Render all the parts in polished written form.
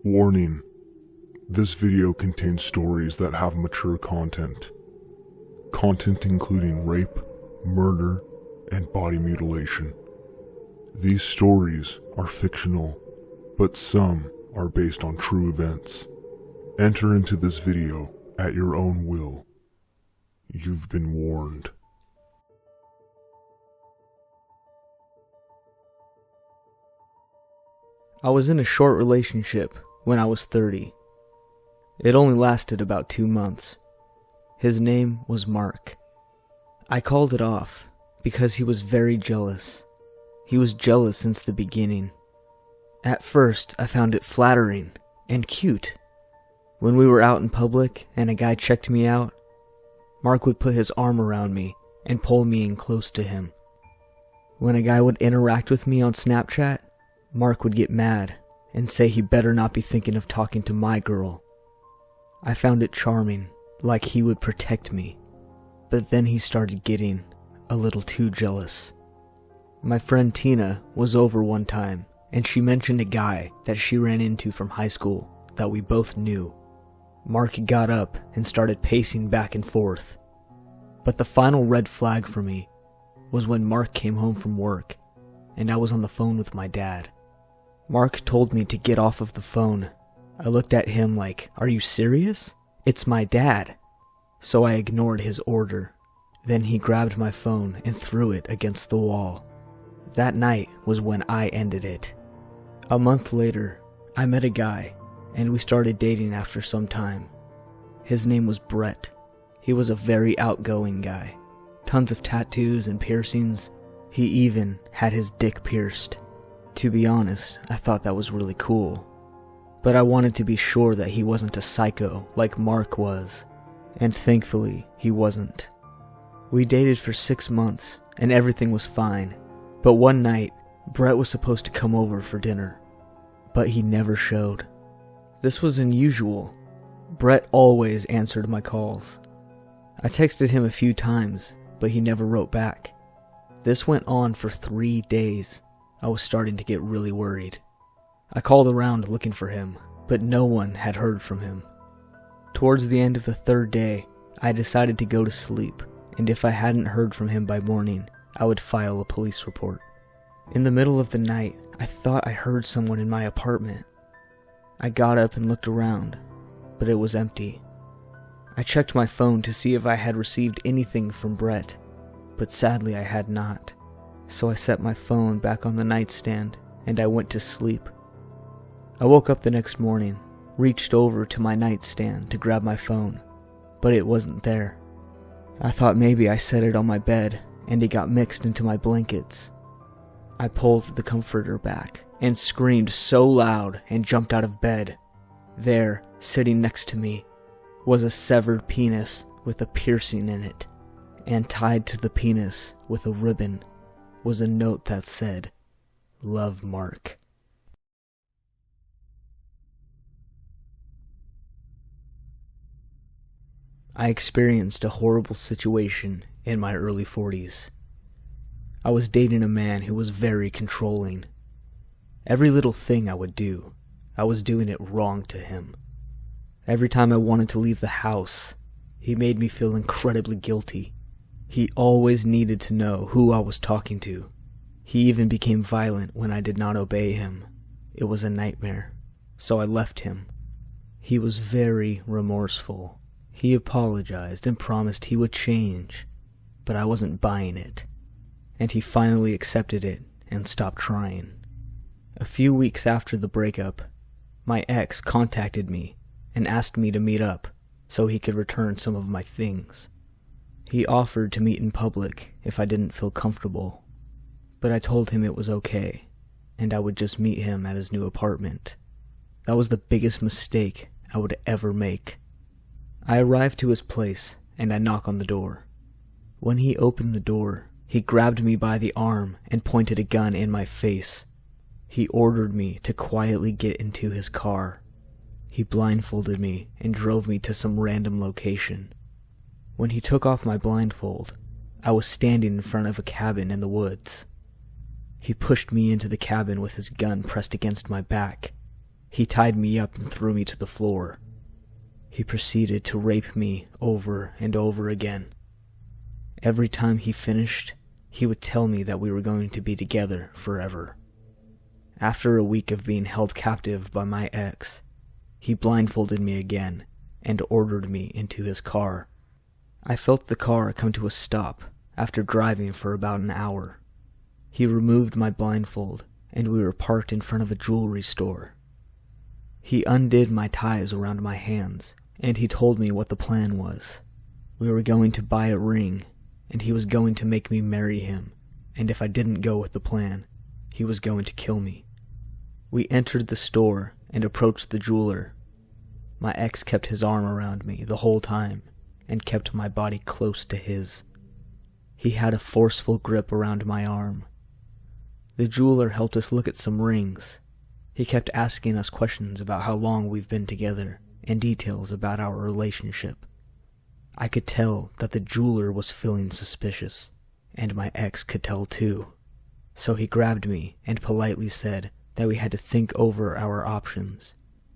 Warning: this video contains stories that have mature content. Content including rape, murder, and body mutilation. These stories are fictional, but some are based on true events. Enter into this video at your own will. You've been warned. I was in a short relationship when I was 30. It only lasted about 2 months. His name was Mark. I called it off because he was very jealous. He was jealous since the beginning. At first, I found it flattering and cute. When we were out in public and a guy checked me out, Mark would put his arm around me and pull me in close to him. When a guy would interact with me on Snapchat, Mark would get mad and say he better not be thinking of talking to my girl. I found it charming, like he would protect me. But then he started getting a little too jealous. My friend Tina was over one time, and she mentioned a guy that she ran into from high school that we both knew. Mark got up and started pacing back and forth. But the final red flag for me was when Mark came home from work, and I was on the phone with my dad. Mark told me to get off of the phone. I looked at him like, "Are you serious? It's my dad." So I ignored his order. Then he grabbed my phone and threw it against the wall. That night was when I ended it. A month later, I met a guy, and we started dating after some time. His name was Brett. He was a very outgoing guy. Tons of tattoos and piercings. He even had his dick pierced. To be honest, I thought that was really cool. But I wanted to be sure that he wasn't a psycho like Mark was. And thankfully, he wasn't. We dated for 6 months, and everything was fine. But one night, Brett was supposed to come over for dinner. But he never showed. This was unusual. Brett always answered my calls. I texted him a few times, but he never wrote back. This went on for 3 days. I was starting to get really worried. I called around looking for him, but no one had heard from him. Towards the end of the 3rd day, I decided to go to sleep, and if I hadn't heard from him by morning, I would file a police report. In the middle of the night, I thought I heard someone in my apartment. I got up and looked around, but it was empty. I checked my phone to see if I had received anything from Brett, but sadly I had not. So I set my phone back on the nightstand, and I went to sleep. I woke up the next morning, reached over to my nightstand to grab my phone, but it wasn't there. I thought maybe I set it on my bed, and it got mixed into my blankets. I pulled the comforter back, and screamed so loud and jumped out of bed. There, sitting next to me, was a severed penis with a piercing in it, and tied to the penis with a ribbon was a note that said, "Love, Mark." I experienced a horrible situation in my early 40s. I was dating a man who was very controlling. Every little thing I would do, I was doing it wrong to him. Every time I wanted to leave the house, he made me feel incredibly guilty. He always needed to know who I was talking to. He even became violent when I did not obey him. It was a nightmare, so I left him. He was very remorseful. He apologized and promised he would change, but I wasn't buying it. And he finally accepted it and stopped trying. A few weeks after the breakup, my ex contacted me and asked me to meet up so he could return some of my things. He offered to meet in public if I didn't feel comfortable, but I told him it was okay, and I would just meet him at his new apartment. That was the biggest mistake I would ever make. I arrived to his place, and I knocked on the door. When he opened the door, he grabbed me by the arm and pointed a gun in my face. He ordered me to quietly get into his car. He blindfolded me and drove me to some random location. When he took off my blindfold, I was standing in front of a cabin in the woods. He pushed me into the cabin with his gun pressed against my back. He tied me up and threw me to the floor. He proceeded to rape me over and over again. Every time he finished, he would tell me that we were going to be together forever. After a week of being held captive by my ex, he blindfolded me again and ordered me into his car. I felt the car come to a stop after driving for about an hour. He removed my blindfold and we were parked in front of a jewelry store. He undid my ties around my hands and he told me what the plan was. We were going to buy a ring and he was going to make me marry him, and if I didn't go with the plan, he was going to kill me. We entered the store and approached the jeweler. My ex kept his arm around me the whole time and kept my body close to his. He had a forceful grip around my arm. The jeweler helped us look at some rings. He kept asking us questions about how long we've been together and details about our relationship. I could tell that the jeweler was feeling suspicious, and my ex could tell too. So he grabbed me and politely said that we had to think over our options,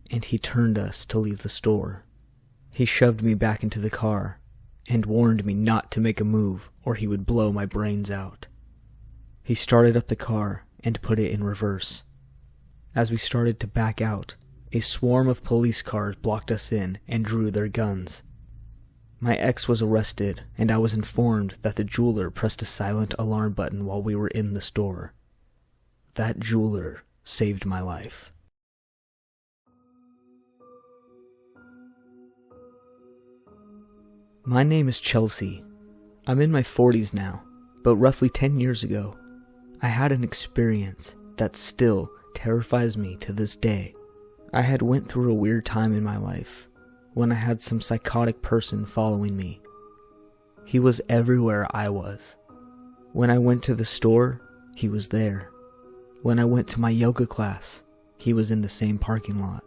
and he turned us to leave the store. He shoved me back into the car and warned me not to make a move or he would blow my brains out. He started up the car and put it in reverse. As we started to back out, a swarm of police cars blocked us in and drew their guns. My ex was arrested, and I was informed that the jeweler pressed a silent alarm button while we were in the store. That jeweler saved my life. My name is Chelsea. I'm in my 40s now, but roughly 10 years ago, I had an experience that still terrifies me to this day. I had went through a weird time in my life when I had some psychotic person following me. He was everywhere I was. When I went to the store, he was there. When I went to my yoga class, he was in the same parking lot.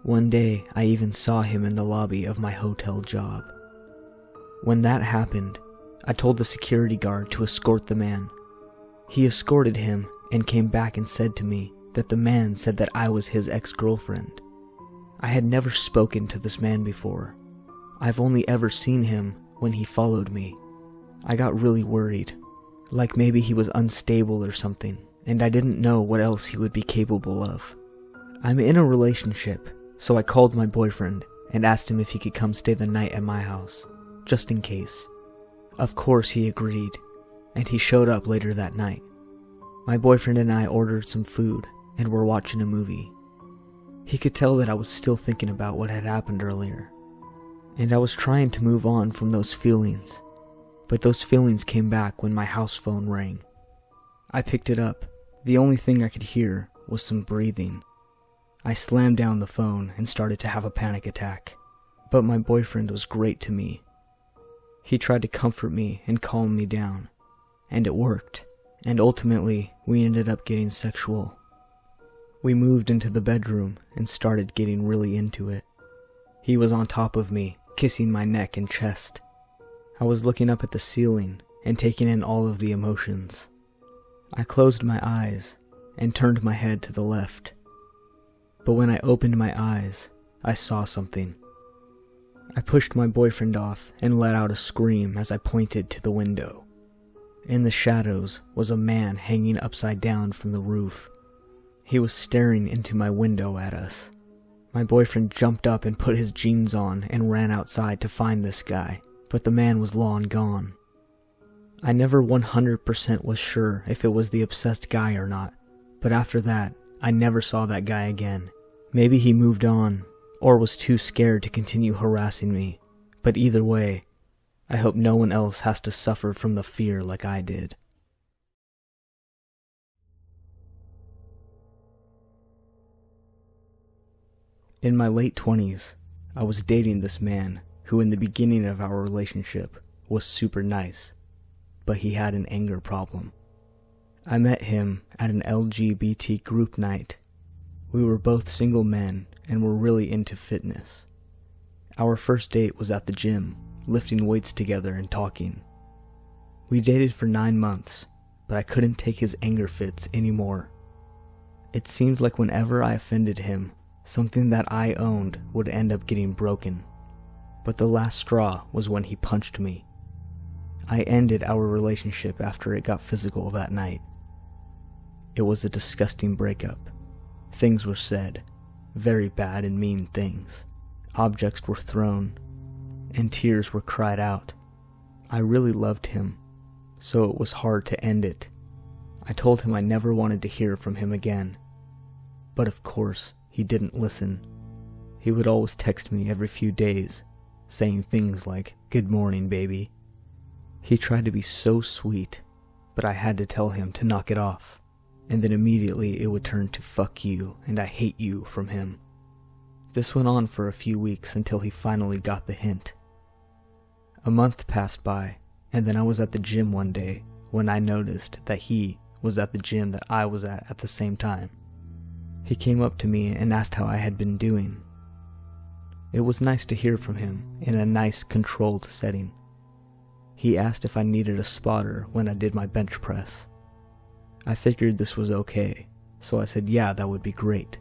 One day, I even saw him in the lobby of my hotel job. When that happened, I told the security guard to escort the man. He escorted him and came back and said to me that the man said that I was his ex-girlfriend. I had never spoken to this man before. I've only ever seen him when he followed me. I got really worried, like maybe he was unstable or something, and I didn't know what else he would be capable of. I'm in a relationship, so I called my boyfriend and asked him if he could come stay the night at my house, just in case. Of course he agreed, and he showed up later that night. My boyfriend and I ordered some food and were watching a movie. He could tell that I was still thinking about what had happened earlier, and I was trying to move on from those feelings, but those feelings came back when my house phone rang. I picked it up. The only thing I could hear was some breathing. I slammed down the phone and started to have a panic attack, but my boyfriend was great to me. He tried to comfort me and calm me down, and it worked, and ultimately we ended up getting sexual. We moved into the bedroom and started getting really into it. He was on top of me, kissing my neck and chest. I was looking up at the ceiling and taking in all of the emotions. I closed my eyes and turned my head to the left. But when I opened my eyes, I saw something. I pushed my boyfriend off and let out a scream as I pointed to the window. In the shadows was a man hanging upside down from the roof. He was staring into my window at us. My boyfriend jumped up and put his jeans on and ran outside to find this guy, but the man was long gone. I never 100% was sure if it was the obsessed guy or not, but after that, I never saw that guy again. Maybe he moved on, or was too scared to continue harassing me, but either way, I hope no one else has to suffer from the fear like I did. In my late 20s, I was dating this man who in the beginning of our relationship was super nice, but he had an anger problem. I met him at an LGBT group night. We were both single men and were really into fitness. Our first date was at the gym, lifting weights together and talking. We dated for 9 months, but I couldn't take his anger fits anymore. It seemed like whenever I offended him, something that I owned would end up getting broken. But the last straw was when he punched me. I ended our relationship after it got physical that night. It was a disgusting breakup. Things were said, very bad and mean things. Objects were thrown, and tears were cried out. I really loved him, so it was hard to end it. I told him I never wanted to hear from him again. But of course, he didn't listen. He would always text me every few days, saying things like, "Good morning, baby." He tried to be so sweet, but I had to tell him to knock it off, and then immediately it would turn to "fuck you" and "I hate you" from him. This went on for a few weeks until he finally got the hint. A month passed by, and then I was at the gym one day when I noticed that he was at the gym that I was at the same time. He came up to me and asked how I had been doing. It was nice to hear from him in a nice, controlled setting. He asked if I needed a spotter when I did my bench press. I figured this was okay, so I said yeah, that would be great.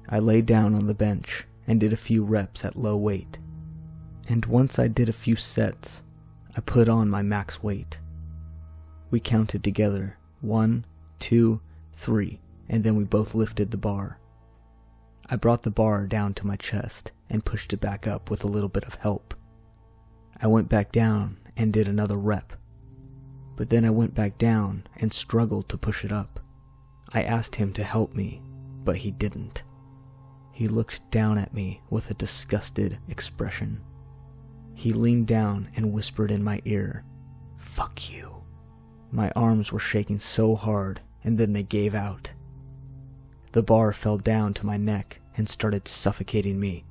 I lay down on the bench and did a few reps at low weight. And once I did a few sets, I put on my max weight. We counted together, 1, 2, 3, and then we both lifted the bar. I brought the bar down to my chest and pushed it back up with a little bit of help. I went back down and did another rep. But then I went back down and struggled to push it up. I asked him to help me, but he didn't. He looked down at me with a disgusted expression. He leaned down and whispered in my ear, "Fuck you." My arms were shaking so hard, and then they gave out. The bar fell down to my neck and started suffocating me.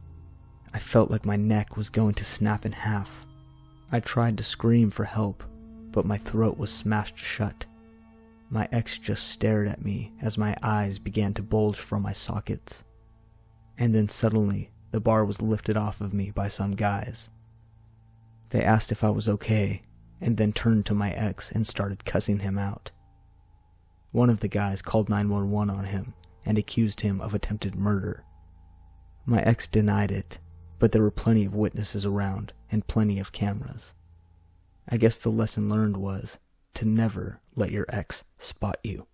I felt like my neck was going to snap in half. I tried to scream for help, but my throat was smashed shut. My ex just stared at me as my eyes began to bulge from my sockets. And then suddenly, the bar was lifted off of me by some guys. They asked if I was okay, and then turned to my ex and started cussing him out. One of the guys called 911 on him and accused him of attempted murder. My ex denied it, but there were plenty of witnesses around and plenty of cameras. I guess the lesson learned was to never let your ex spot you.